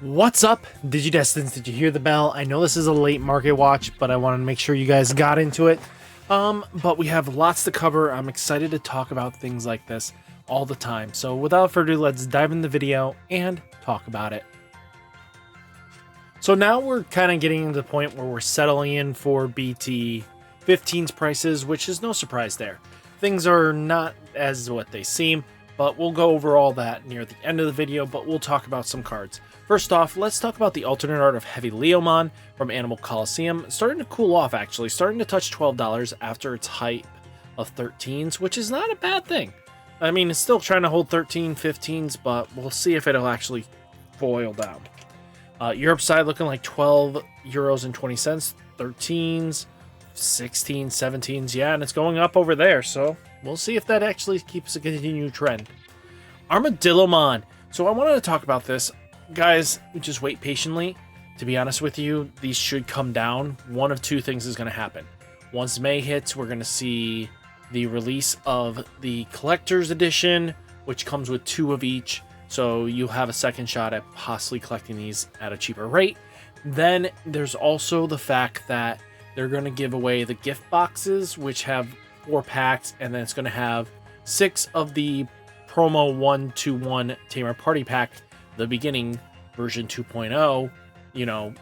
What's up, Digidestins? Did you hear the bell? I know this is a late market watch, but I wanted to make sure you guys got into it. But we have lots to cover. I'm excited to talk about things like this all the time. So without further ado, let's dive in the video and talk about it. So now we're kind of getting to the point where we're settling in for BT-15's prices, which is no surprise there. Things are not as what they seem, but we'll go over all that near the end of the video, but we'll talk about some cards. First off, let's talk about the alternate art of Heavy Leomon from Animal Coliseum. Starting to cool off, actually. Starting to touch $12 after its height of 13s, which is not a bad thing. I mean, it's still trying to hold 13, 15s, but we'll see if it'll actually boil down. Europe side looking like 12 euros and 20 cents, 13s, 16s, 17s, yeah, and it's going up over there, so we'll see if that actually keeps a continued trend. Armadillomon. So I wanted to talk about this. Guys, just wait patiently. To be honest with you, these should come down. One of two things is going to happen. Once May hits, we're going to see the release of the collector's edition, which comes with 2 of each. So you'll have a second shot at possibly collecting these at a cheaper rate. Then there's also the fact that they're going to give away the gift boxes, which have 4 packs, and then it's going to have 6 of the promo 1-2-1 Tamer Party Pack, the beginning version 2.0, you know,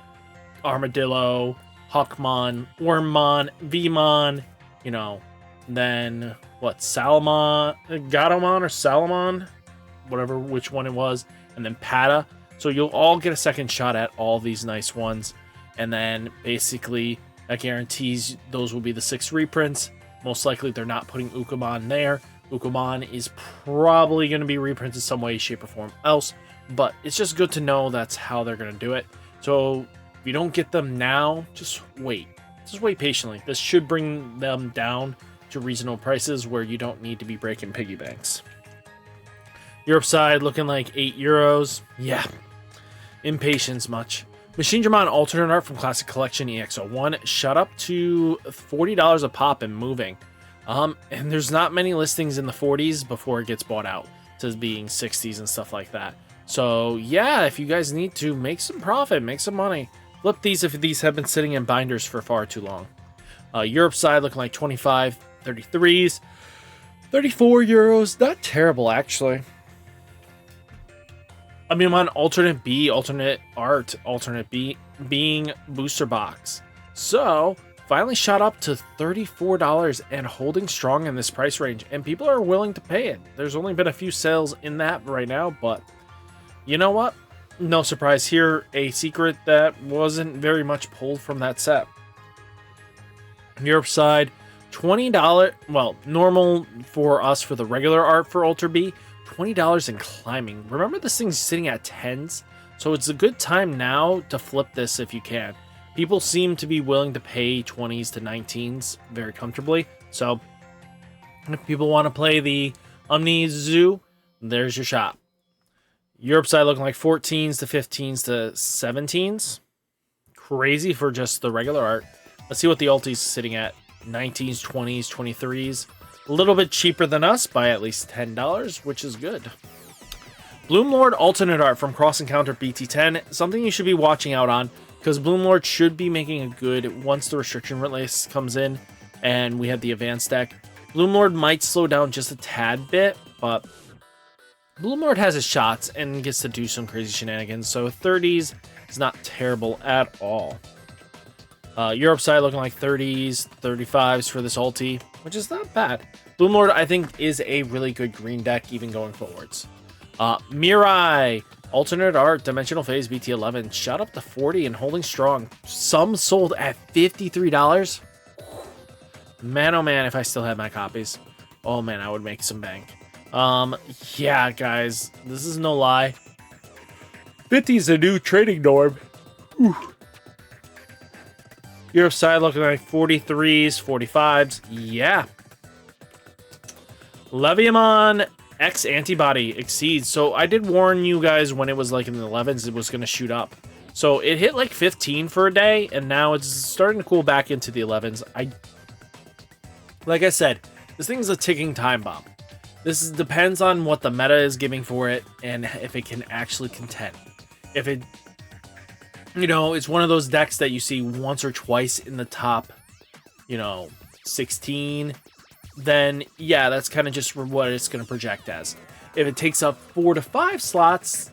Armadillo, Hawkmon, Wormmon, Vmon, you know, then what, Salamon, Gatomon or Salamon, whatever, which one it was, and then Pata. So you'll all get a second shot at all these nice ones, and then basically that guarantees those will be the 6 reprints. Most likely they're not putting Ukamon there. Ukamon is probably going to be reprinted some way, shape, or form else, but it's just good to know that's how they're going to do it. So if you don't get them now, just wait. Just wait patiently. This should bring them down to reasonable prices where you don't need to be breaking piggy banks. Europe side looking like 8 euros. Yeah, impatience much. Machine Dramon alternate art from Classic Collection EX01 shot up to $40 a pop and moving. And there's not many listings in the 40s before it gets bought out to being 60s and stuff like that. So yeah, if you guys need to make some profit, make some money, flip these if these have been sitting in binders for far too long. Europe side looking like 25, 33s, 34 euros. Not terrible, actually. I mean, I'm on alternate B, alternate art, alternate B being booster box. So finally shot up to $34 and holding strong in this price range, and people are willing to pay it. There's only been a few sales in that right now, but you know what? No surprise here. A secret that wasn't very much pulled from that set. Europe side, $20. Well, normal for us for the regular art for Ultra B, $20 and climbing. Remember, this thing's sitting at 10s, so it's a good time now to flip this if you can. People seem to be willing to pay 20s to 19s very comfortably. So if people want to play the Omni Zoo, there's your shot. Europe side looking like 14s to 15s to 17s. Crazy for just the regular art. Let's see what the ulti's sitting at. 19s, 20s, 23s. A little bit cheaper than us by at least $10, which is good. Bloomlord alternate art from Cross Encounter BT-10. Something you should be watching out on, because Bloomlord should be making a good once the restriction release comes in and we have the advanced deck. Bloomlord might slow down just a tad bit, but Bloomlord has his shots and gets to do some crazy shenanigans, so 30s is not terrible at all. Europe side looking like 30s, 35s for this ulti, which is not bad. Bloomlord, I think, is a really good green deck, even going forwards. Mirai, alternate art, Dimensional Phase BT-11, shot up to 40 and holding strong. Some sold at $53. Man, oh man, if I still had my copies. Oh man, I would make some bank. Yeah, guys, this is no lie. 50 is a new trading norm. Whew. Europe side looking like 43s, 45s. Yeah. Leviamon X antibody exceeds. So I did warn you guys when it was like in the 11s, it was going to shoot up. So it hit like 15 for a day, and now it's starting to cool back into the 11s. Like I said, this thing's a ticking time bomb. This depends on what the meta is giving for it and if it can actually contend. If it You know, it's one of those decks that you see once or twice in the top, 16. Then, yeah, that's kind of just what it's going to project as. If it takes up 4 to 5 slots,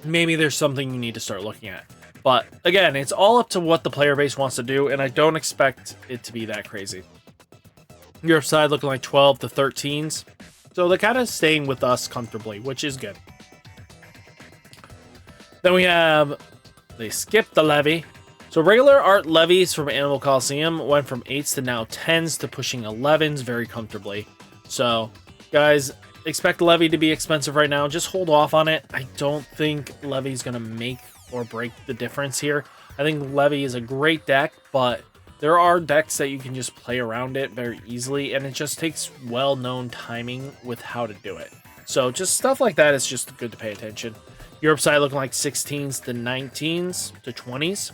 maybe there's something you need to start looking at. But, again, it's all up to what the player base wants to do, and I don't expect it to be that crazy. Europe side looking like 12 to 13s. So they're kind of staying with us comfortably, which is good. Then we have... They skipped the levy. So regular art levies from Animal Coliseum went from 8s to now 10s to pushing 11s very comfortably. So, guys, expect levy to be expensive right now. Just hold off on it. I don't think levy's going to make or break the difference here. I think levy is a great deck, but there are decks that you can just play around it very easily, and it just takes well-known timing with how to do it. So just stuff like that is just good to pay attention. Europe side looking like 16s to 19s to 20s.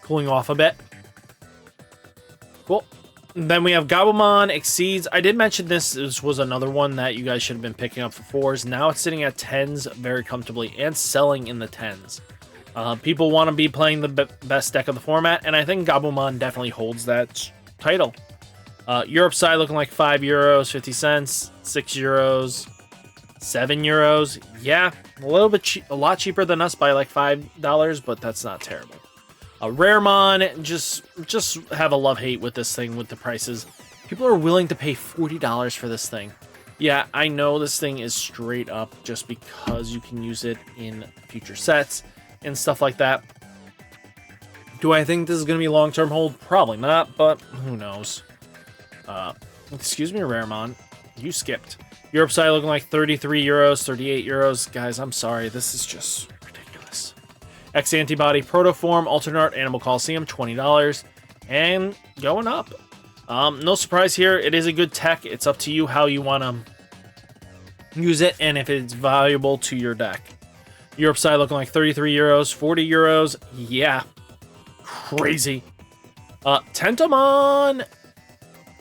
Cooling off a bit. Cool. And then we have Gabumon Exceeds. I did mention this was another one that you guys should have been picking up for 4s. Now it's sitting at 10s very comfortably and selling in the 10s. People want to be playing the best deck of the format, and I think Gabumon definitely holds that title. Europe side looking like €5, 50 cents, €6, €7. Yeah, a lot cheaper than us by like $5, but that's not terrible. Raremon, just have a love-hate with this thing with the prices. People are willing to pay $40 for this thing. Yeah, I know this thing is straight up just because you can use it in future sets and stuff like that. Do I think this is going to be a long-term hold? Probably not, but who knows. Excuse me, Raremon. You skipped. Europe side looking like €33, €38. Guys, I'm sorry. This is just ridiculous. X Antibody Protoform, Alternate Art Animal Coliseum, $20. And going up. No surprise here. It is a good tech. It's up to you how you want to use it and if it's valuable to your deck. Europe side looking like €33, €40. Yeah. Crazy. Tentomon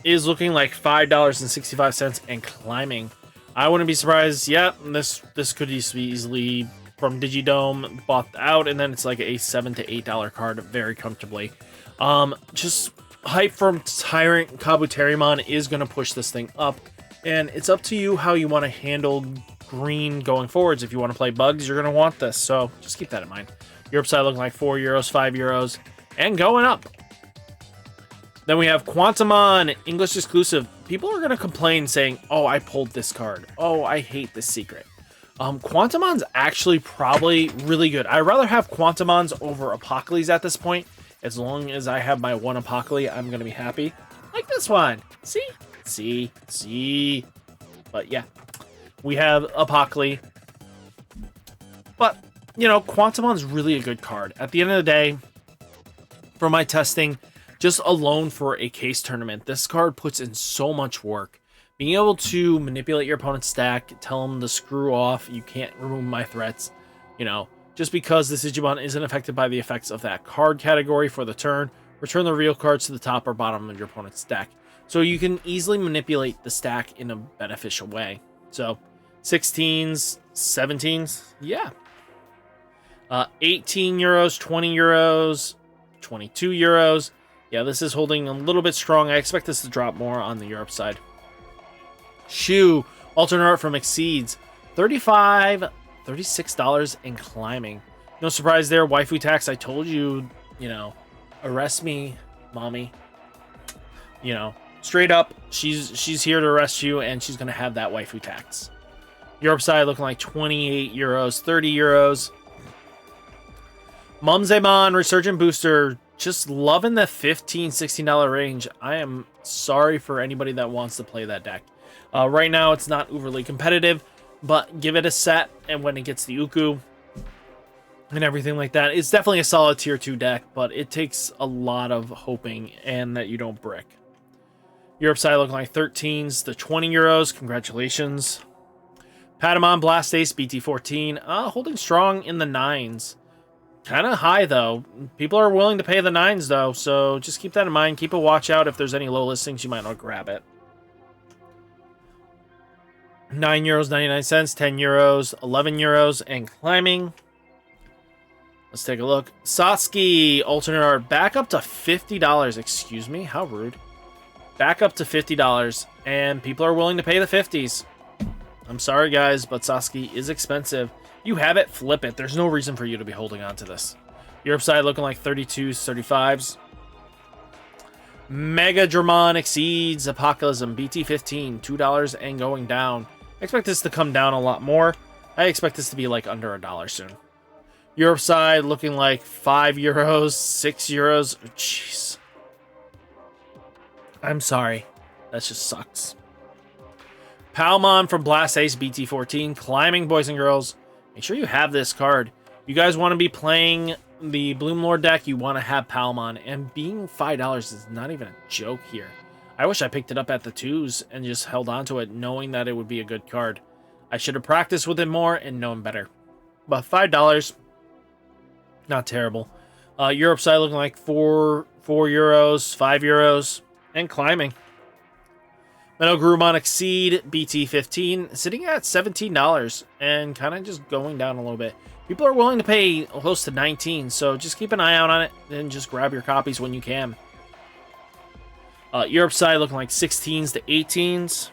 is looking like $5.65 and climbing. I wouldn't be surprised. Yeah, this could easily from Digidome bought out, and then it's like a $7 to $8 card very comfortably. Just hype from Tyrant Kabuterimon is going to push this thing up, and it's up to you how you want to handle green going forwards. If you want to play bugs, you're going to want this, so just keep that in mind. Europe side looking like €4, €5, and going up. Then we have Quantumon, English exclusive. People are going to complain saying, oh, I pulled this card. Oh, I hate this secret. Quantumon's actually probably really good. I'd rather have Quantumons over Apocalypse at this point. As long as I have my one Apocalypse, I'm going to be happy. Like this one. See? But yeah, we have Apocalypse. But, Quantumon's really a good card. At the end of the day, for my testing, just alone for a case tournament, this card puts in so much work. Being able to manipulate your opponent's stack, tell them to screw off, you can't remove my threats, just because this Digimon isn't affected by the effects of that card category for the turn, return the real cards to the top or bottom of your opponent's deck. So you can easily manipulate the stack in a beneficial way. So 16s, 17s, yeah. €18, €20, €22. Yeah, this is holding a little bit strong. I expect this to drop more on the Europe side. Shoe, alternate art from Exceeds, $35, $36 and climbing. No surprise there. Waifu tax. I told you, arrest me, mommy. Straight up, she's here to arrest you, and she's gonna have that waifu tax. Europe side looking like €28, €30. Mumzemon Resurgent Booster. Just loving the $15, $16 range. I am sorry for anybody that wants to play that deck. Right now, it's not overly competitive, but give it a set, and when it gets the Uku and everything like that, it's definitely a solid tier 2 deck, but it takes a lot of hoping and that you don't brick. Europe side looking like 13s to €20. Congratulations. Patamon Blast Ace BT-15, holding strong in the 9s. Kind of high, though. People are willing to pay the 9s, though, so just keep that in mind. Keep a watch out. If there's any low listings, you might not grab it. €9.99, €10, €11, and climbing. Let's take a look. Satsuki alternate art back up to $50. Excuse me, how rude. Back up to $50, and people are willing to pay the 50s. I'm sorry, guys, but Satsuki is expensive. You have it, flip it. There's no reason for you to be holding on to this. Europe side looking like 32s, 35s. Mega Dramon exceeds Apocalypse BT-15, $2 and going down. I expect this to come down a lot more. I expect this to be like under $1 soon. Europe side looking like 5 euros, 6 euros. Jeez. I'm sorry. That just sucks. Palmon from Blast Ace BT-14. Climbing, boys and girls. Make sure you have this card. You guys want to be playing the Bloomlord deck, you want to have Palmon. And being $5 is not even a joke here. I wish I picked it up at the 2s and just held on to it knowing that it would be a good card. I should have practiced with it more and known better. But $5, not terrible. Europe side looking like 4 euros, 5 euros, and climbing. Metal Grumon Exceed BT-15 sitting at $17 and kind of just going down a little bit. People are willing to pay close to 19, so just keep an eye out on it and just grab your copies when you can. Europe side looking like 16s to 18s.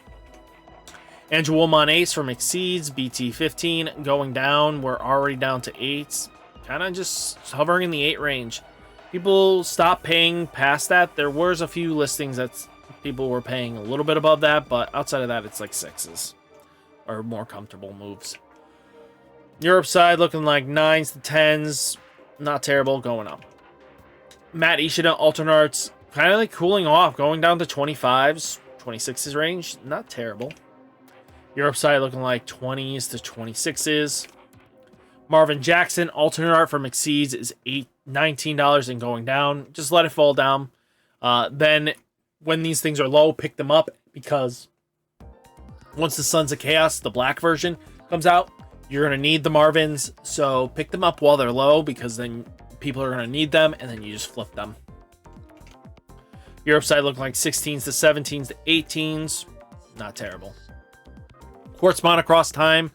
Angelwomon Ace from Exceeds BT-15 going down. We're already down to 8s. Kind of just hovering in the 8 range. People stopped paying past that. There was a few listings that people were paying a little bit above that, but outside of that, it's like 6s or more comfortable moves. Europe side looking like 9s to 10s. Not terrible, going up. Matt Ishida alternate arts kind of like cooling off, going down to 25s, 26s range. Not terrible. Europe side looking like 20s to 26s. Marvin Jackson alternate art from Exceeds is $19 and going down. Just let it fall down. Then when these things are low, pick them up, because once the Sons of Chaos, the black version, comes out, you're going to need the Marvins. So pick them up while they're low, because then people are going to need them, and then you just flip them. Europe side looking like 16s to 17s to 18s. Not terrible. Quartz Monocross time.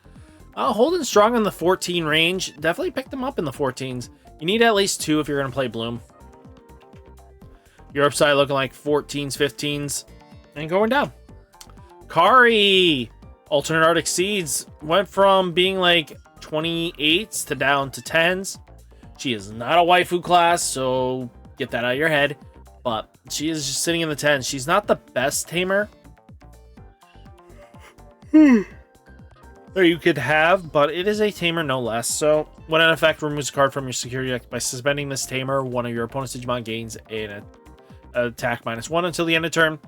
Holding strong in the 14 range. Definitely pick them up in the 14s. You need at least 2 if you're going to play Bloom. Europe side looking like 14s, 15s, and going down. Kari, alternate art Exceeds, went from being like 28s to down to 10s. She is not a waifu class, so get that out of your head. But she is just sitting in the 10s. She's not the best tamer that you could have, but it is a tamer no less. So when in effect, removes a card from your security deck. By suspending this tamer, one of your opponent's Digimon gains an attack -1 until the end of turn.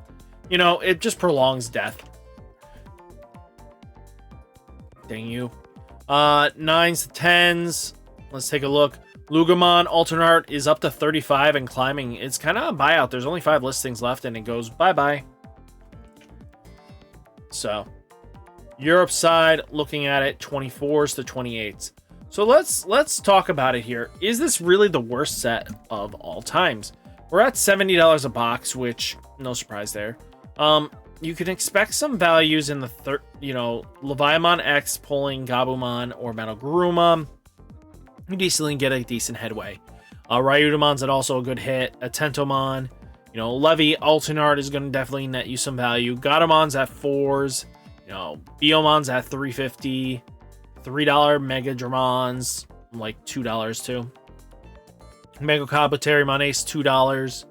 You know, it just prolongs death. Dang you. 9s to 10s. Let's take a look. Lugamon alternate art is up to 35 and climbing. It's kind of a buyout. There's only 5 listings left, and it goes bye-bye. So Europe side, looking at it, 24s to 28s. So let's talk about it here. Is this really the worst set of all times? We're at $70 a box, which no surprise there. You can expect some values in the Leviamon X pulling Gabumon or Metal Garurumon. You decently get a decent headway. Ryudamon's also a good hit. A Tentomon, Levy alternate art is going to definitely net you some value. Gadamon's at 4s. Biomon's at $3.50. $3 Mega Dramons, like $2 too. Mega Kabuterimon Ace, $2.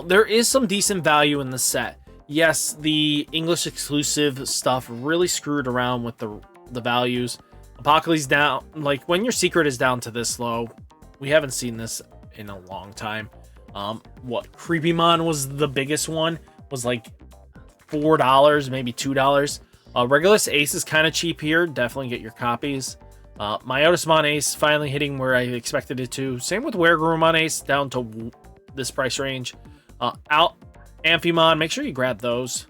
There is some decent value in the set. Yes, the English exclusive stuff really screwed around with the values. Apocalypse down, like when your secret is down to this low, we haven't seen this in a long time. Creepymon was the biggest one, was like $4, maybe $2. Regulus Ace is kind of cheap here. Definitely get your copies. Myotismon Ace finally hitting where I expected it to. Same with Weregarurumon Ace, down to this price range. Amphimon, make sure you grab those.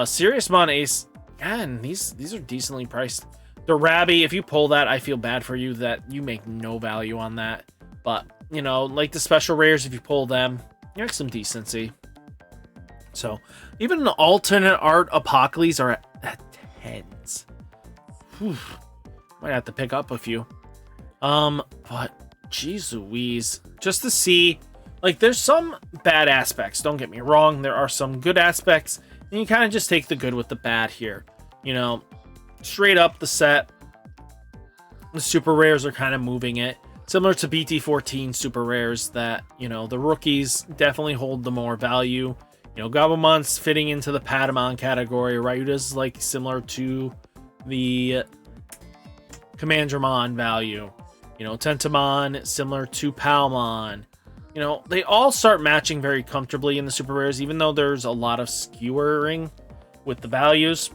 Seriousmon Ace, again, these are decently priced. The Rabby, if you pull that, I feel bad for you that you make no value on that. But, like the special rares, if you pull them, you have some decency. So, even the alternate art Apocalypse are at 10s. Whew. Might have to pick up a few. But Jeez Louise. Just to see, like, there's some bad aspects. Don't get me wrong. There are some good aspects. And you kind of just take the good with the bad here. You know, straight up the set. The super rares are kind of moving it. Similar to BT-14 super rares that, you know, the rookies definitely hold the more value. You know, Gobblemon's fitting into the Patamon category. Ryuta's like similar to the Commandramon value. You know, Tentamon similar to Palmon. You know, they all start matching very comfortably in the super rares, even though there's a lot of skewering with the values.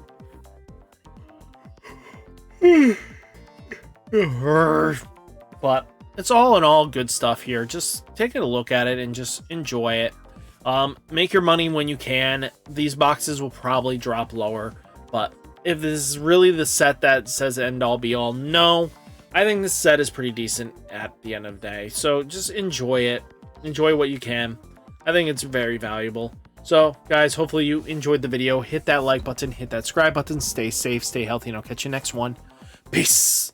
But it's all in all good stuff here. Just take a look at it and just enjoy it. Make your money when you can. These boxes will probably drop lower, but if this is really the set that says end all be all, no. I think this set is pretty decent at the end of the day. So just enjoy it. Enjoy what you can. I think it's very valuable. So guys, hopefully you enjoyed the video. Hit that like button, hit that subscribe button, stay safe, stay healthy, and I'll catch you next one. Peace.